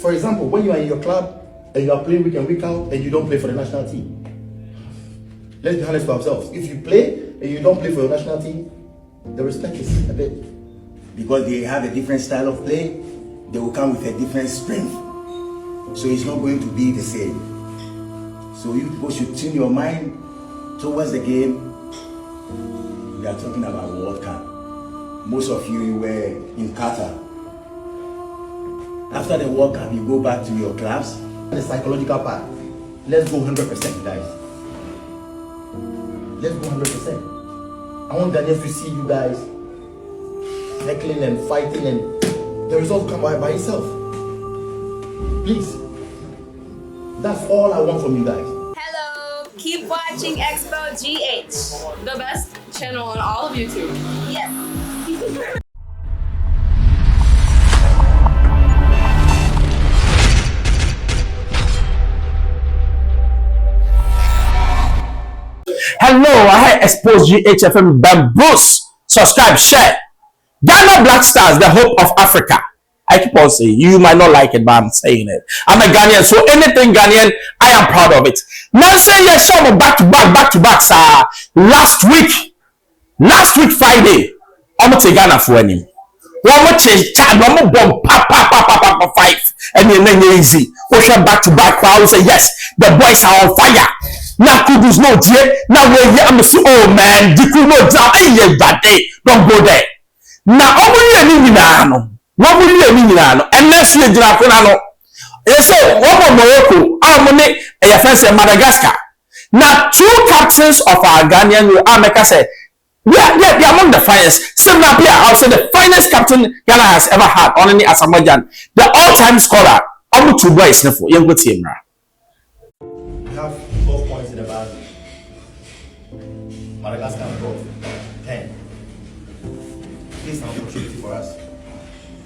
For example, when you are in your club and you are playing week in, week out, and you don't play for the national team. Let's be honest with ourselves. If you play and you don't play for your national team, the respect is a bit. Because they have a different style of play, they will come with a different strength. So it's not going to be the same. So you people should tune your mind towards the game. We are talking about World Cup. Most of you were in Qatar. After the World Cup, you go back to your clubs. The psychological part. Let's go 100%, guys. Let's go 100%. I want Ghanaians to see you guys heckling and fighting, and the results come by itself. Please. That's all I want from you guys. Hello, keep watching Xposed GH, the best channel on all of YouTube. Yes. Hello, I have Xposed GHFM Bambus. Subscribe, share. Ghana Black Stars, the hope of Africa. I keep on saying, you might not like it, but I'm saying it. I'm a Ghanaian, so anything Ghanaian, I am proud of it. Now say yes, show me back to back, sir. Last week Friday, I'm going to Ghana for any. One more change, one more bomb, pop, 5, and then easy. We shall back to back. I will say yes, the boys are on fire. Now Kudu's no dear. Now we're here. I'm so oh man, Diku no down. Hey, that day, don't go there. Now, what will you mean? Unless you draft no. Yes, so what Morocco, our money, a fancy Madagascar. Now, 2 captains of our Ghanaian will America say, yeah, they are among the finest. Still Appiah, I'll say the finest captain Ghana has ever had, only Asamoah, the all-time scorer. I'm to boys for young team. We have 12 points in the bag. Madagascar 12, 10. This is an opportunity for us,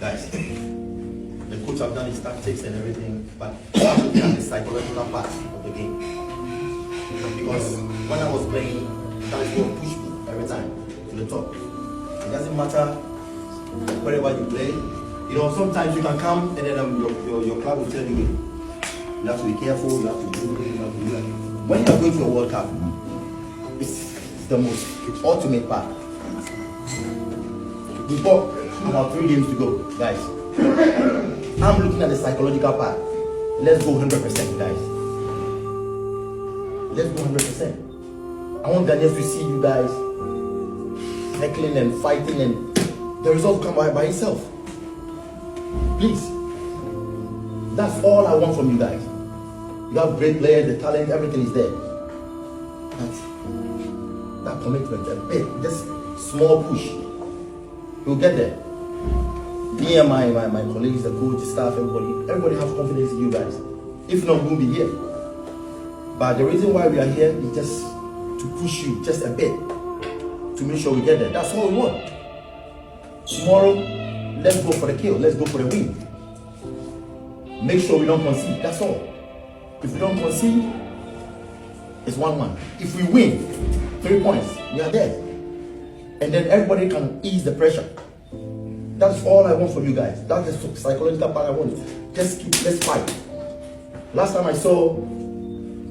guys. The coach have done his tactics and everything, but I'm looking at the psychological part of the game. Because when I was playing, guys will push me every time to the top. It doesn't matter wherever you play. You know, sometimes you can come and then your club will tell you, you have to be careful, you have to do this, you have to do that. When you are going to a World Cup, it's the most ultimate part. We've got about 3 games to go, guys. I'm looking at the psychological part. Let's go 100%, guys. Let's go 100%. I want Ghanaians to see you guys heckling and fighting, and the results come by itself. Please. That's all I want from you guys. You have great players, the talent, everything is there. That commitment, a bit, just small push. We'll get there. Me and my colleagues, the coach, the staff, everybody has confidence in you guys. If not, we won't be here. But the reason why we are here is just to push you just a bit to make sure we get there. That's all we want. Tomorrow, let's go for the kill. Let's go for the win. Make sure we don't concede. That's all. If we don't concede, it's 1-1. If we win, 3 points, we are there. And then everybody can ease the pressure. That's all I want from you guys. That's the psychological part I want. Let's fight. Last time I saw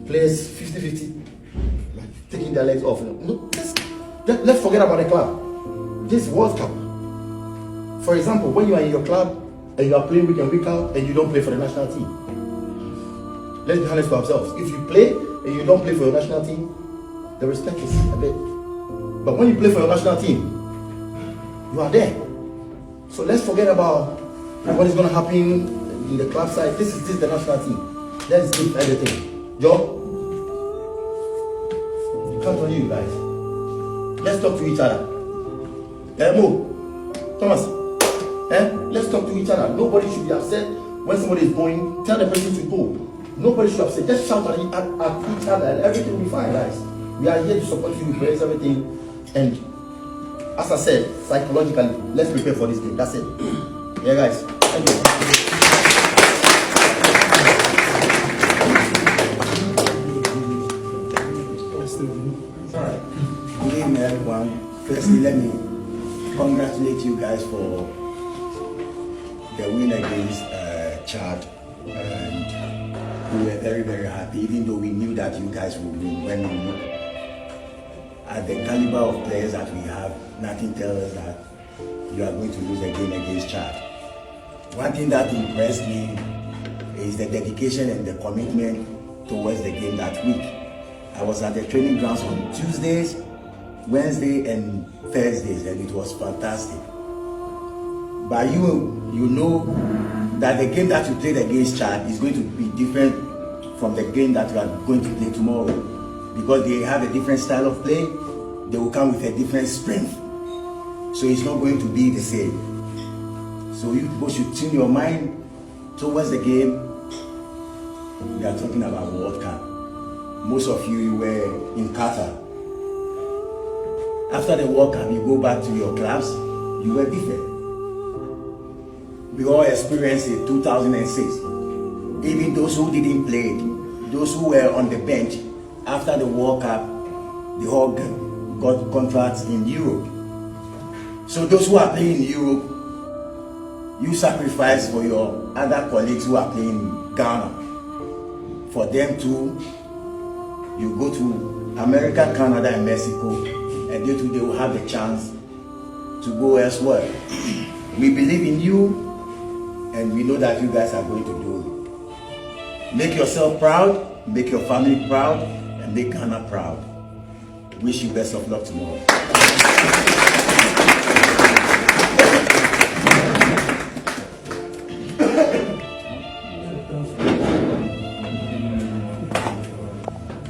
players 50-50, like taking their legs off. No, let's forget about the club. This World Cup. For example, when you are in your club and you are playing week in, week out, and you don't play for the national team. Let's be honest with ourselves. If you play and you don't play for your national team, the respect is a bit. But when you play for your national team, you are there. So let's forget about what is going to happen in the club side. This is the national team. Let's give everything. Joe, count on you guys. Let's talk to each other. Mo, Thomas, let's talk to each other. Nobody should be upset when somebody is going. Tell the person to go. Nobody should upset. Just shout at each other and everything will be fine, guys. We are here to support you with prayers, everything. And as I said, psychologically, let's prepare for this game. That's it. Yeah, guys. Thank you. Alright. Good evening, everyone. Firstly, let me congratulate you guys for the win against Chad. and we were very, very happy, even though we knew that you guys would win. When we look at the caliber of players that we have, nothing tells us that you are going to lose a game against Chad. One thing that impressed me is the dedication and the commitment towards the game that week. I was at the training grounds on Tuesdays, Wednesday and Thursdays, and it was fantastic. But you know that the game that you played against Chad is going to be different from the game that you are going to play tomorrow, because they have a different style of play. They will come with a different strength, so it's not going to be the same. So you people should tune your mind towards the game. We are talking about World Cup. Most of you were in Qatar. After the World Cup, you go back to your clubs, you were different. We all experienced it 2006. Even those who didn't play, those who were on the bench, after the World Cup, they all got contracts in Europe. So those who are playing in Europe, you sacrifice for your other colleagues who are playing in Ghana. For them too, you go to America, Canada, and Mexico, and they too, they will have a chance to go elsewhere. We believe in you, and we know that you guys are going to do it. Make yourself proud, make your family proud, and make Ghana proud. Wish you best of luck tomorrow.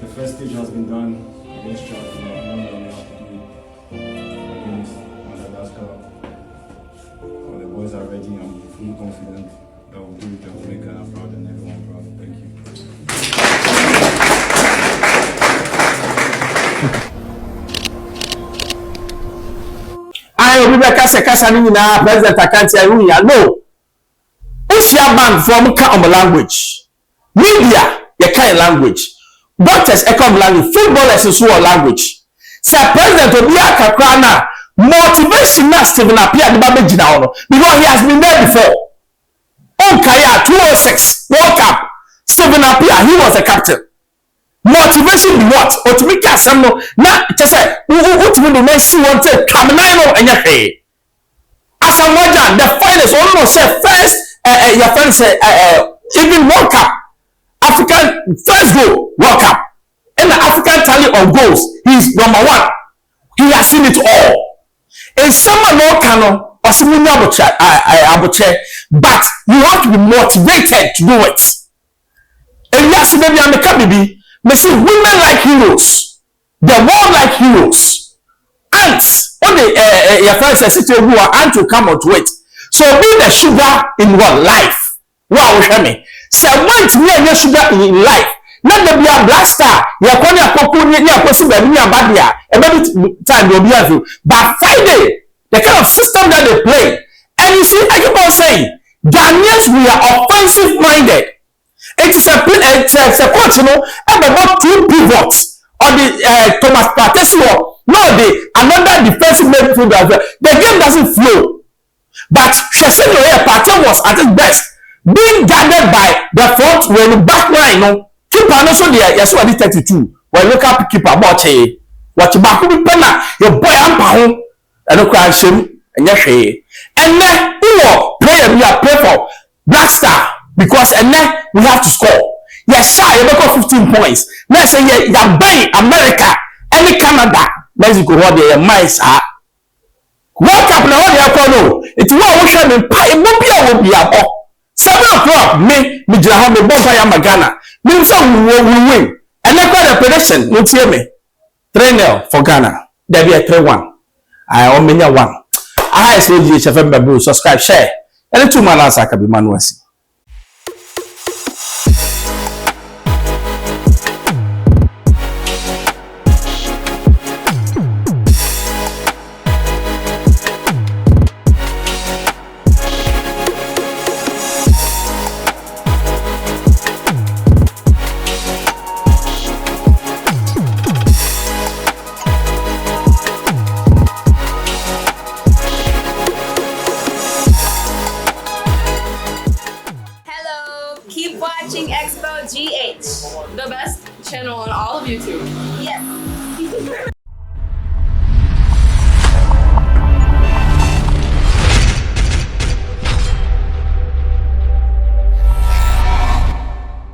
The first stage has been done against Chad. Now we have to do it against Madagascar. All the boys are ready. I'm fully confident that we'll do it and we'll make Ghana proud and everyone proud. Thank you. I will be kasa ni na president akanti ayu ya no. Usia bank from ka language. Media ye kind language. Doctors come language, footballers is what language. Sir President Obi Akakra na motivation na Stephen Appiah de ba begina ono because he has been there before. On Kaya 206 World Cup, Stephen Appiah, he was a captain. Motivation be what? Otimika asem no na chese utimi no na si won say kamina no enya fe. Asamoah the finest almost say first your friend say even World Cup African first goal World Cup and the African tally of goals he's number 1. He has seen it all. In summer no cano osimunya abuche but you have to be motivated to do it. And yes baby I'm a kabibi. Me see women like heroes, the world like heroes. Ants, what the your friend says who are ants to come out to it. So be the sugar in one life. Wow, me. Say want me and sugar in life. Not the be a blaster. You are calling a cocoon, you are possible to be a badia. Every time you'll be a view. But Friday, the kind of system that they play, and you see, I keep on saying, Ghanaians, we are offensive minded. It is a coach, you know, and about 2 pivots or the Thomas Partey no, the another defensive midfielder. The game doesn't flow. But Shesino Partey was at his best, being guarded by the front when the back line, no, keeper also there. Yes, what 32. When look up keeper about watch back with penna, your boy Ampa and no cry shame and yes, and then who player we are play for Black Star. Because and then we have to score. Yes, shy, you got 15 points. Let's say you buy America, any Canada, Mexico, what they mice are. World Cup now, what they are it's what we should be pie, it will be a 7 o'clock, me Jaham, Bombay, Magana. Means we will win. And then got a prediction, no hear me. 3-0 for Ghana. There be a 3-1. I only 1. I say, GHFM Babu, subscribe, share. And 2 man answer can be manual. Keep watching Expo GH, the best channel on all of YouTube. Yes.